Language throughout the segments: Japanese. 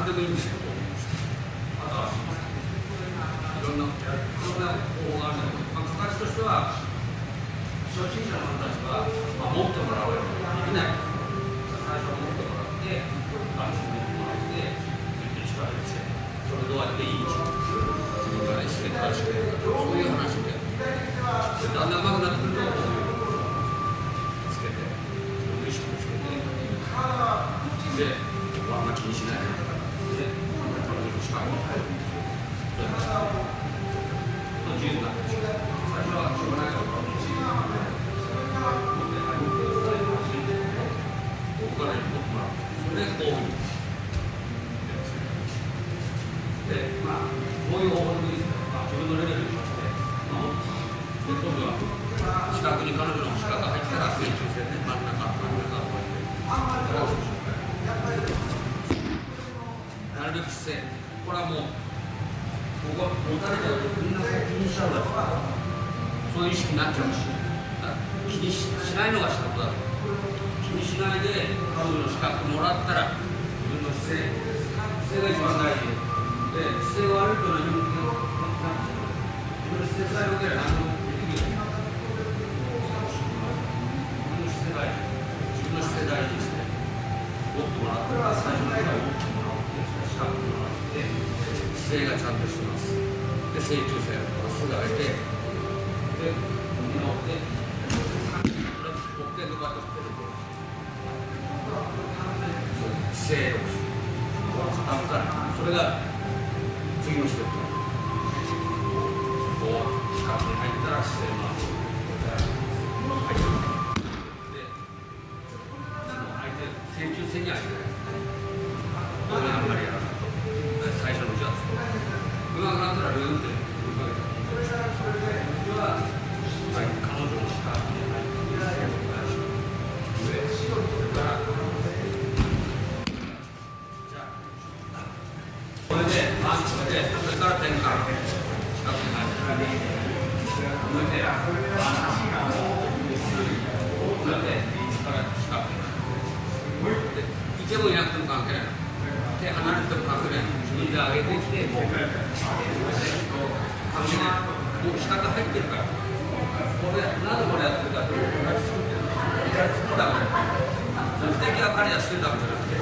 何でもいいんですけど、あとはいろんな方法があるんだけど、形としては初心者の方たちは、持ってもらうようにできない。最初は持ってもらって、安心持ってもらって、力をつけて、それどうやっていい位置自分から姿勢からして、そういう話で、だんだん上手くなってくると、つけて、意識をつけて、で、ここはあんま気にしないで、力を入る。自由になってしまう。最初はしょうがないから、ここから持ってもらう。それでこういう。で、こういう方法でいいですけど、自分のレベルにして、で、今度は四角に彼女の四角が入ったら、水中線で真ん中をこうやって、なるべく姿勢。これはもう、ここ持たれちゃうとみんな気にしちゃうだろう。そういう意識になっちゃうし、気にしないのが仕事だ。気にしないで彼女の資格もらったら自分の姿勢が一番大事で、姿勢が悪いと何もできなくなっちゃう。自分の姿勢さえ良ければ何もできるよ。自分の姿勢大事にして持ってもらったら最初の時は持ってもらって資格もらって姿勢がちゃんとしてます。で、正中線をまっすぐ上げて、で、右の手でこうやって姿勢を傾かない。それが次のステップ。こう四角に入ったら姿勢を回す。入ってで、相手正中線には入ってない。これあんまりやらないと最初のうちはうまくなったらルーンって追いかけてうちは彼女の四角に入ってこれで、それから転換。四角に入ってこれで、四角で、いてもいなくても関係ない。手離れても関係ない。自分で上げてきて、関係ない。もう四角入ってるから。これ、なんでこれやってるかって、そうだから目的は彼やってるだけじゃなくて、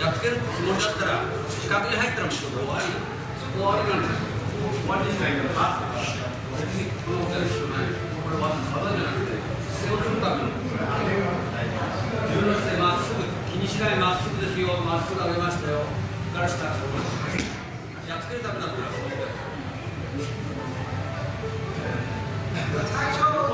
やっつけるつもりだったら四角に入ったらもう終わり。終わりなんですよ。終わりにしないから別にこのお金しかない。これは技じゃなくて姿勢をするための自分の姿勢まっすぐ気にしないまっすぐですよ。まっすぐ上げましたよからしたらやっつけるためだったらこの次は最初の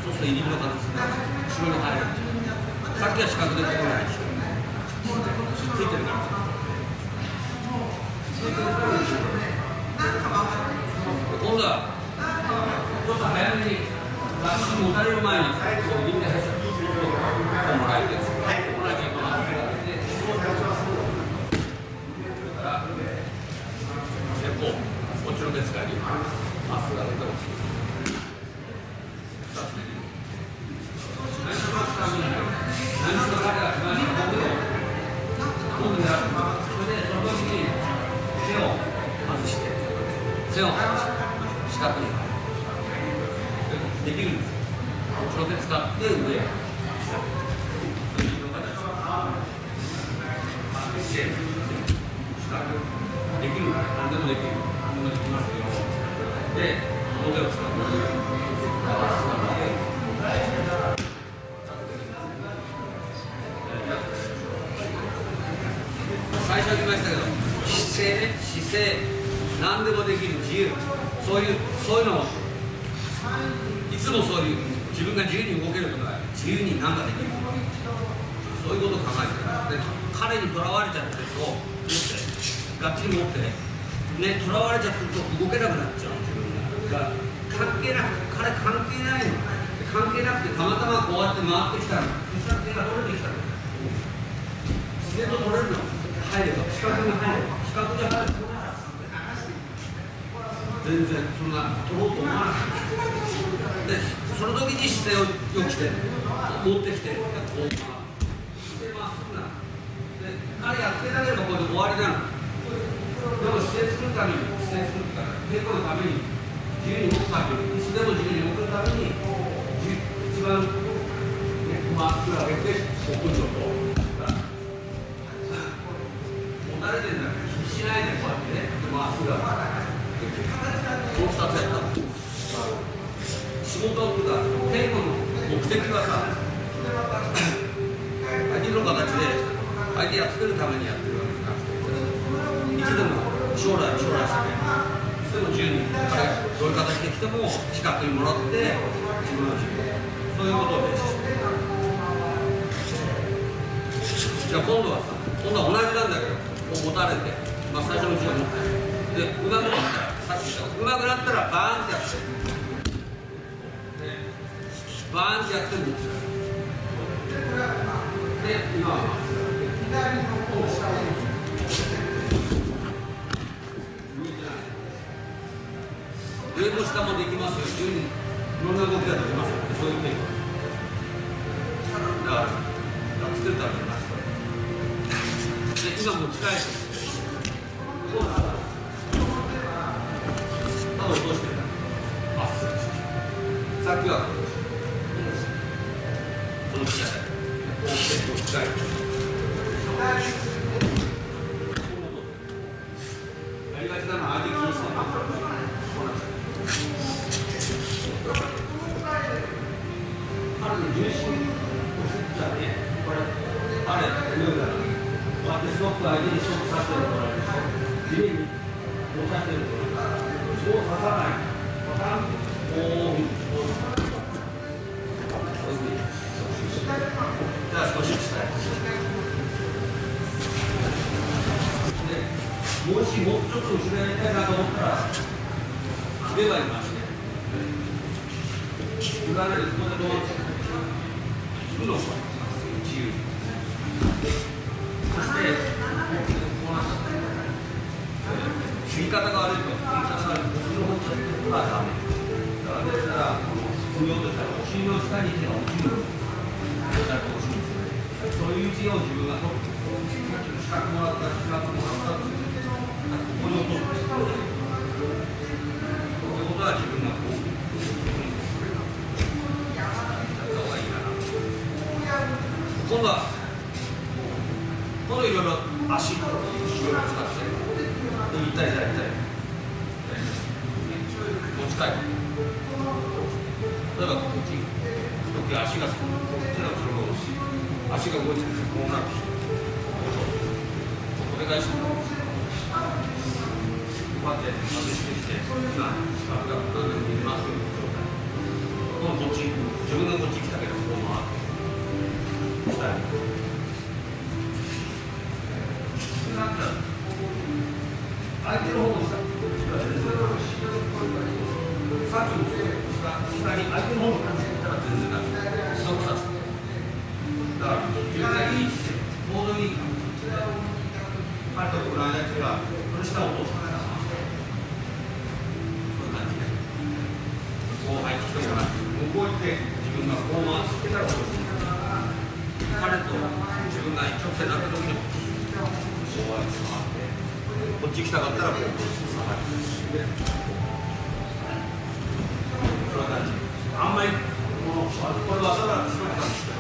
そうすると入りの形で後ろに入る。さっきは四角でここに入ってついてるから今度はちょっと早めにラッシュに打たれる前にみんなもらえて同じこっちの手使いにまっすぐ上げてほしい。手を四角にできるんです。こっちの手使って上。できる。何でもできる。何でもできますよ。で、この手を使って。最初言いましたけど、姿勢ね、姿勢。何でもできる自由、そういうのをいつもそういう自分が自由に動けるとか自由に何かできるそういうことを考えてる。で彼にとらわれちゃってるとがっちり持ってねとらわれちゃってると動けなくなっちゃう自分が関係なく彼関係ないの関係なくてたまたまこうやって回ってきたらそしたら手が取れてきたら自然と取れるの入れば四角に入れば四角に入れば全然そんな取ろうと思わない。でその時に姿勢を良くして持ってきてこう姿勢まっすぐなで彼やっつけなければこれで終わりなの。でも姿勢作るために姿勢作るから稽古のために自由に動くためにいつでも自由に動くために一番まっすぐ上げて置くのと持たれてるんだから気にしないでこうやってねまっすぐ上げてもう2つやった仕事とか稽古の目的はさ相手の形で相手やっつけるためにやってるわけじゃなくていつでも将来してねいつでも自由に彼がどういう形で来ても資格にもらって自分の自分そういうことを練習してじゃあ今度は同じなんだけど持たれて、まあ、最初のうちは持ってでうまくなったらさっき言ったうまくなったらバーンってやってバーンってやってもで今は上も下もできますよ自由にいろんな動きができますよそういう点だから作るためになってで今も近いしそうだただ落としてるまっすぐさっきはその近い近いやりがちなのは相手気にしてない彼の重心をすっちゃねこれあれ上からこうやってすごく相手にショックさせてるから地面に押させてるからそう刺さないわからんこう見るじゃあ少し下へでもしもうちょっと後ろやりたいなと思ったら切ればいいますね振られるここで止まって振るの自由にそして振り方が悪いと振り方が悪いと後ろ持っちゃってはダメだからですから振り落としたらお尻の下に手が落ちるそういう字を自分が取って資格もらった資格もらったってここに落とすこういうことは自分がこうやった方がいいかな今度いろいろ足と後ろを使って行ったりやったり持ち替える例えばこっち時足が手の後ろを足が動いてるんですよこうなるお願いしますこうやって外してきて今資格が何でも見ますよこっち自分がこっち来たけどこう回って下になんか相手の方の下さっきも下に相手の方の感じたら全然ないストップさせてだから自分がいい位置でボードに彼とこの間っていうかこの下を通すそういう感じでこう入ってきてもらってこう行って自分がこう回してから落とす彼と自分が一直線になった時にこう回ってこっち来たかったらこう下がってそういう感じあんまりこれ技が強かったんですけど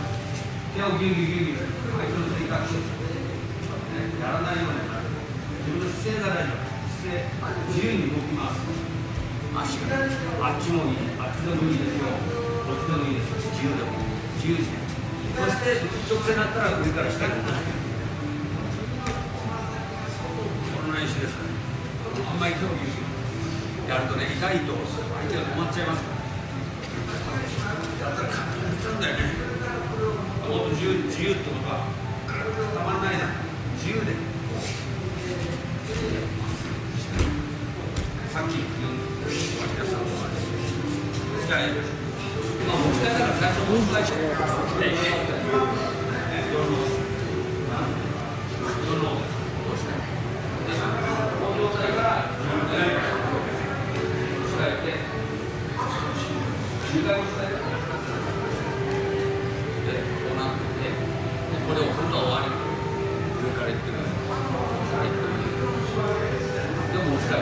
手をギュンギュンギュンギュン相手の手にかけてやらないように自分の姿勢が大事姿勢自由に動きます足があっちもいいあっちでもいいですよこっちでもいいですよ自由でも自由にそして直線になったら上から下に落としてこの練習ですからあんまり手をギュンギュンやるとね痛いと相手が止まっちゃいますからやったら簡単になっちゃうんだよねもっと自由ってことはたまんないな自由でさっき皆さんのじゃあやりましょう今持ち替えながら最初持ち替えしてこの状態から持ち替えて10回近い。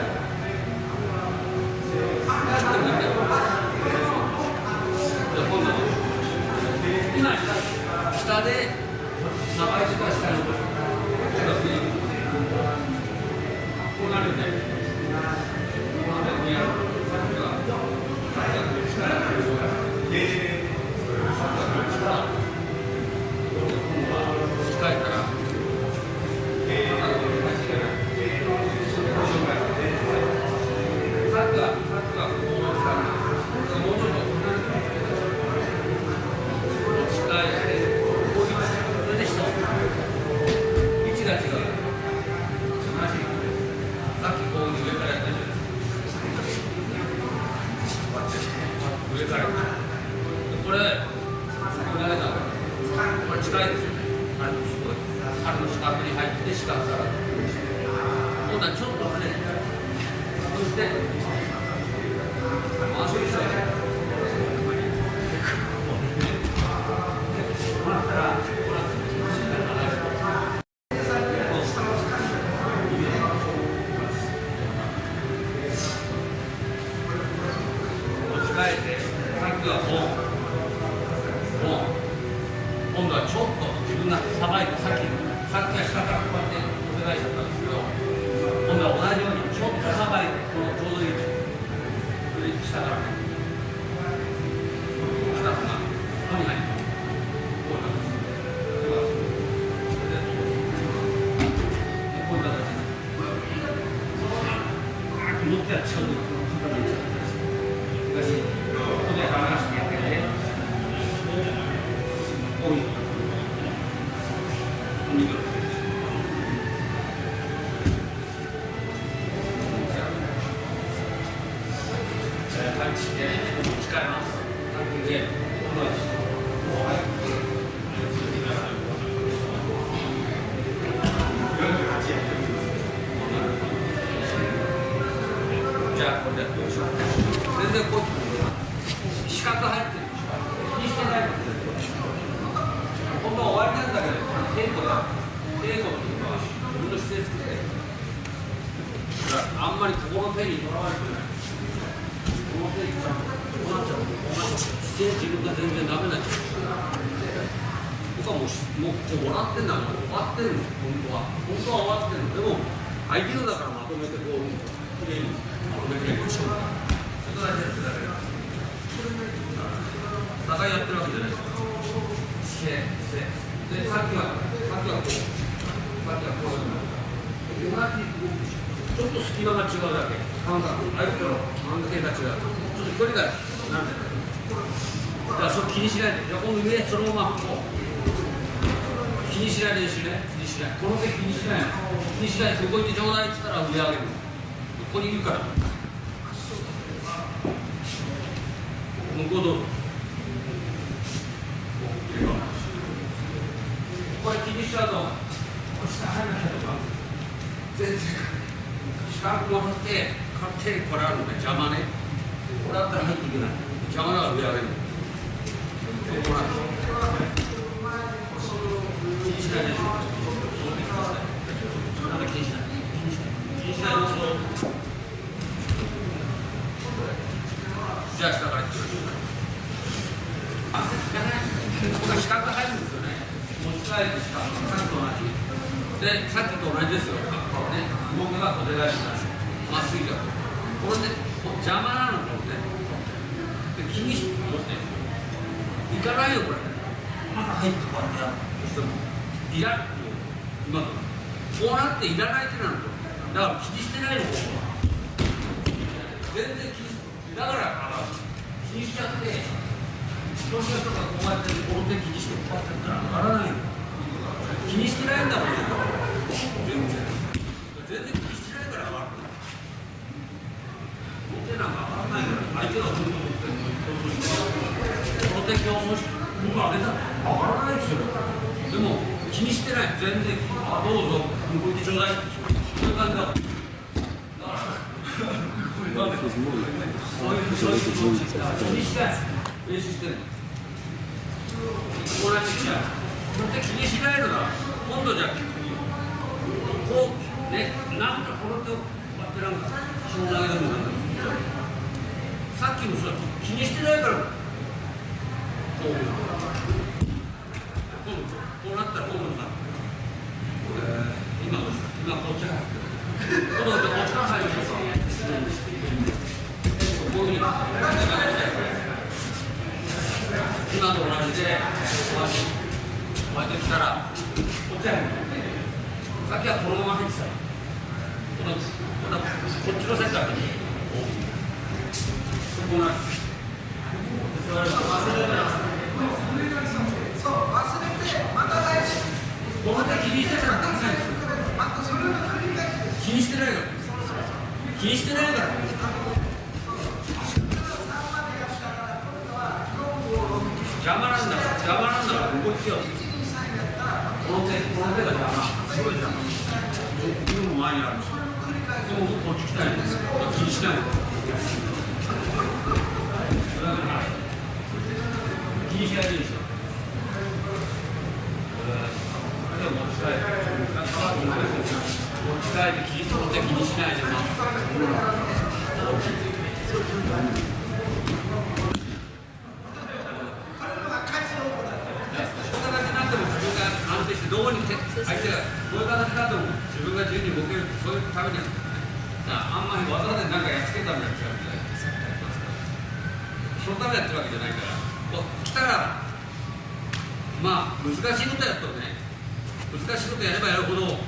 今下でさばいてから下にこうなるんで。近いから。今度はちょっと自分がさばいてさっきは下からこうやってお願いしちゃったんですけど、今度は同じようにちょっとさばいてちょうどいい下からね下からここに入ってこういう形こういう形持っては近くに肩にいっちゃったりしてここで離してやってねこういうじゃあこれでどうしよう。全然こう四角入ってる気にしてないの。本当は終わりなんだけど稽古だ。稽古っていうのは自分の姿勢作ってあんまりここの手にとらわれてない。この手にこうなっちゃうと姿勢自分が全然ダメになっちゃう。僕はもうこう笑ってんだから終わってるの。本当は終わってるの。でも相手のだからまとめてこうきれいにまとめていくしょうがない。それだけやってだけだ。互いやってるわけじゃないですか。でさっきはこう同じちょっと隙間が違うだけ。相手の関係が違う。ちょっと距離がなんてだからそれ気にしないで。この上そのままこう気にしない練習ね。気にしない。この手気にしない。気にしない。ここ行ってちょうだいって言ったら上上げる。ここにいるから。向こうどうぞ。これ気にしちゃうと、下入らないとか、全然、四角もらって、手にこれあるので邪魔ね。これだったら入っていけない。邪魔だから上上げる。これ気にしないでしょ。気にしない。気にしないでしょ。じゃあ下からいってください。ここ四角入るんですよね。持ち替えて四角、さっきと同じ。で、さっきと同じですよ。これね、動きがお願いします。まっすぐ行く。これね、邪魔なのこれね。で、気にして持って。いかないよこれ。まだ入ってこうやってやる。そしてもいら今こうなっていらない手なの。だから気にしてないのここは。全然気にだから気にしちゃって。人の人がこうやってこの手気にしてこうやってやったら上がらないの。気にしてないんだもん。全然気にしてないから上がる。この手なんか上がらないから相手が本当に持ってるこの手競争して僕上げたら上がらないですよ。でも気にしてない。全然どうぞ向こう行ってちょうだい。そういう感じだ。だからそういう気にしてない練習してる。こうやってきちゃう。これって気にしないのだ。今度じゃあこうね、なんかこの手をこうやってってなんか信頼でもなんださっきもそう気にしてないからこうなったら今度さ今こっちが入ってるこっちから入るでしょこういうふうに今と同じでこうやってきたらこっち入るさっきはこのまま入ってたこっちのセンターにこうなるこの手気にしてたらできないんですよ気にしてないから気にしてないから邪魔なんだから動きよこの手が邪魔すごい邪魔自分も前にあるしでもこっち来たいんです気にしない気にしないでいいですよでも持ち替えて気にしないでますどうに相手がこういう形だと自分が自由に動けるそういうためにはあんまりわざわざ何かやっつけたみたいな違うみたいなそのためやってるわけじゃないから来たらまあ難しいことやっとね難しいことやればやるほど遅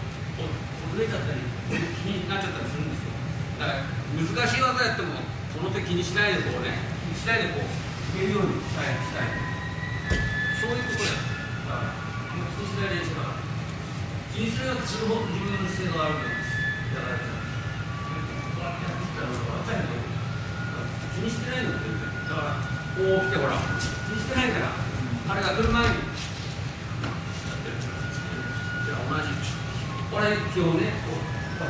れちゃったり気になっちゃったりするんですよだから難しい技やってもこの手気にしないでこうね気にしないでこう言えるようにしたいそういうことや気にしない練習だから気にするようにするほど自分の姿勢があるんですやられたらこうやってやってきたら終わっちゃうけど気にしてないのってだからこう来てほら気にしてないからあれが来る前にやってるじゃあ同じこれ今日ねほ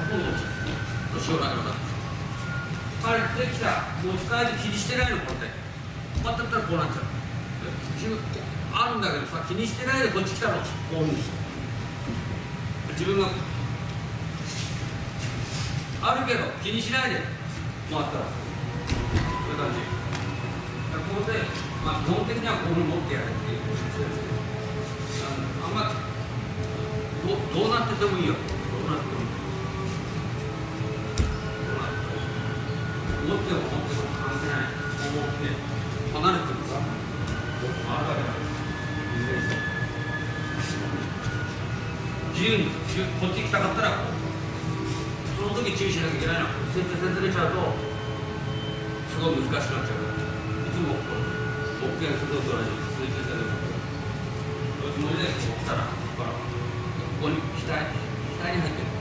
とんど年をなくなったあれできたもう使えて気にしてないのこれでこうやってやったらこうなっちゃう自分あるんだけどさ気にしてないでこっち来たらこういう自分があるけど気にしないで回ったらそういう感じここで、まあ、基本的にはこういうふうに持ってやるっていうことですけどあんまどうなっててもいいよどうなっててもいい持っても関係ないこう持って離れてもさ回るだけだ自由にこっち来たかったらこうその時注意しなきゃいけないのは先ずれちゃうとすごい難しくなっちゃういつもこう OK するのと同じ水中線でこういうつもりでこう来たらここに額に入ってる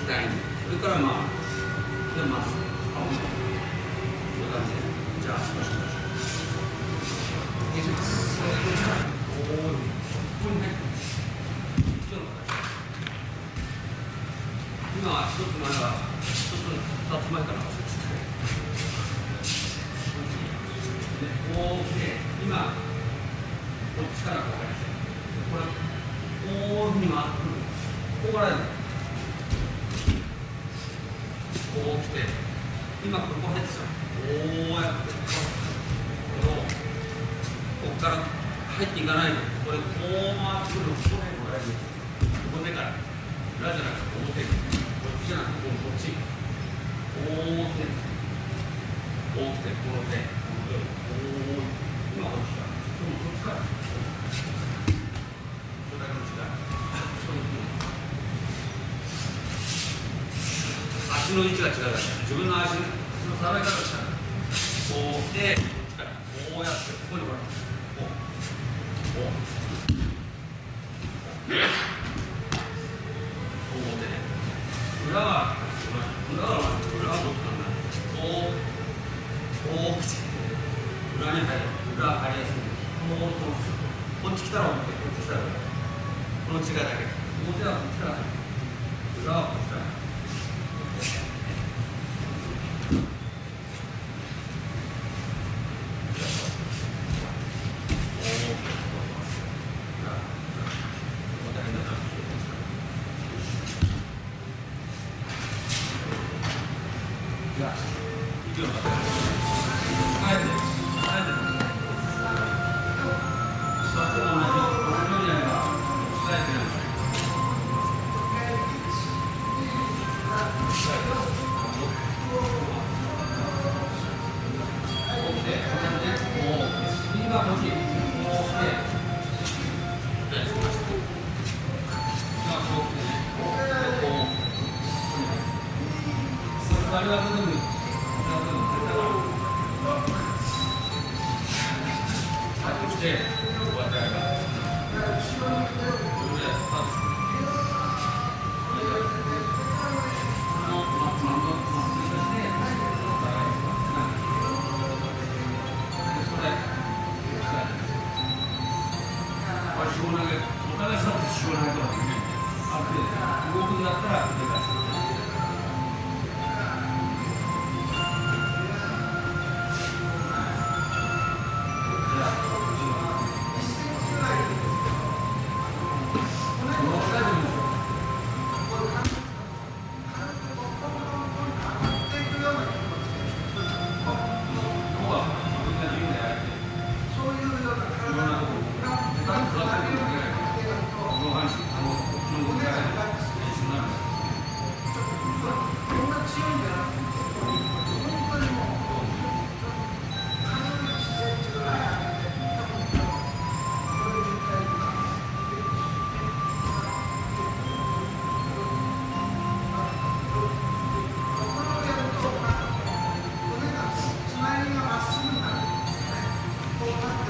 額にそれからまあでまっすぐそういう感じでじゃあ少しここに入って今は一つ前は二つ前かなこう来て今こっちからこう入ってこれこういうふうに回ってくるここからこう来て今ここ入ってたこうやってここから入っていかないでこれこう回ってくるここでから裏じゃなくて表にこっちじゃなくてこっちこう来てこう来てこの手今こっちからこっちからそれだけの違い足の位置が違うだけ自分の足のさばき方が違うこう来てこっちからこうやってここにほらこう裏はどっかなこう来て裏に入る裏入りやすいこっち来たら表こっち来たらこの違いだけ表はこっちから裏はこっちから息をかける。あえて座っても同じようにやれば鍛えてない。今欲しい。こうして、今こうしてね、こう、あれは部分に、はい、そして、こうやってやれば、これでスタートする。お互い座ってしようがないとはね、ある程度動くんだったら腕がこうなって